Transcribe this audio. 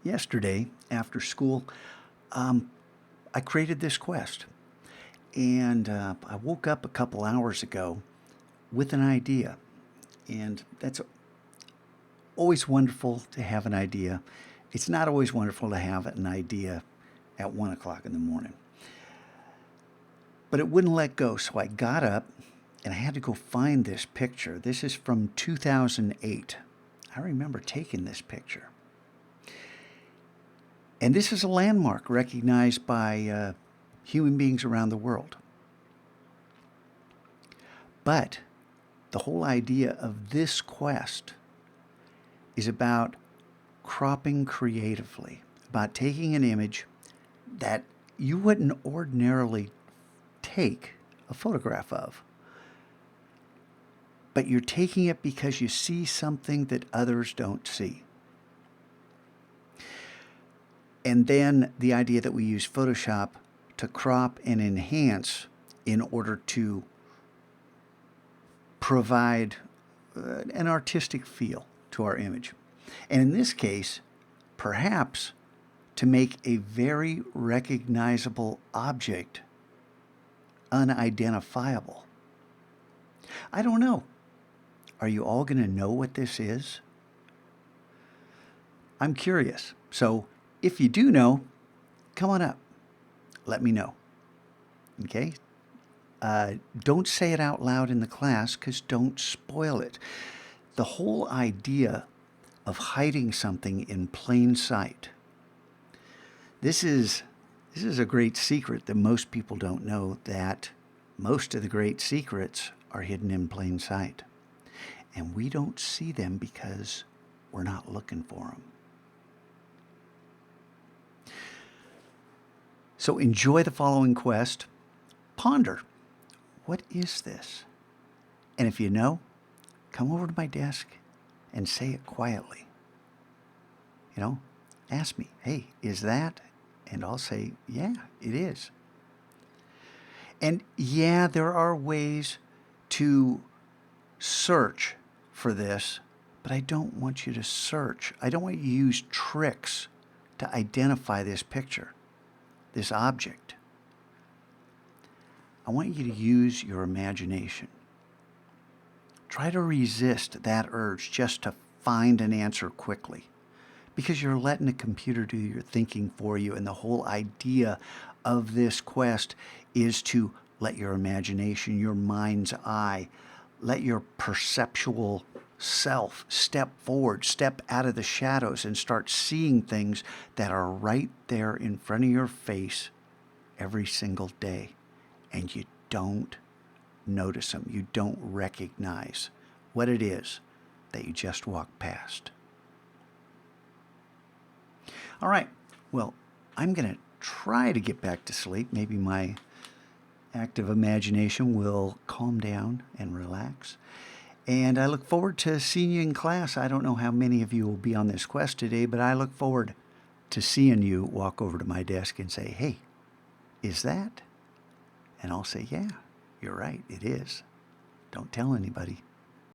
yesterday after school, um, I created this quest. And I woke up a couple hours ago with an idea. And that's always wonderful to have an idea. It's not always wonderful to have an idea at 1 o'clock in the morning. But it wouldn't let go. So I got up and I had to go find this picture. This is from 2008. I remember taking this picture. And this is a landmark recognized by human beings around the world. But the whole idea of this quest is about cropping creatively, about taking an image that you wouldn't ordinarily take a photograph of, but you're taking it because you see something that others don't see. And then the idea that we use Photoshop to crop and enhance in order to provide an artistic feel to our image. And in this case, perhaps to make a very recognizable object unidentifiable. I don't know. Are you all going to know what this is? I'm curious. So if you do know, come on up. Let me know. Okay? Don't say it out loud in the class because don't spoil it. The whole idea of hiding something in plain sight. This is a great secret that most people don't know, that most of the great secrets are hidden in plain sight. And we don't see them because we're not looking for them. So enjoy the following quest. Ponder, what is this? And if you know, come over to my desk and say it quietly. You know, ask me, hey, is that? And I'll say, yeah, it is. And yeah, there are ways to search for this, but I don't want you to search. I don't want you to use tricks to identify this picture, this object. I want you to use your imagination. Try to resist that urge just to find an answer quickly, because you're letting the computer do your thinking for you. And the whole idea of this quest is to let your imagination, your mind's eye, let your perceptual self step forward, step out of the shadows and start seeing things that are right there in front of your face every single day. And you don't notice them. You don't recognize what it is that you just walked past. All right. Well, I'm going to try to get back to sleep. Maybe my active imagination will calm down and relax. And I look forward to seeing you in class. I don't know how many of you will be on this quest today, but I look forward to seeing you walk over to my desk and say, hey, is that? And I'll say, yeah, you're right, it is. Don't tell anybody.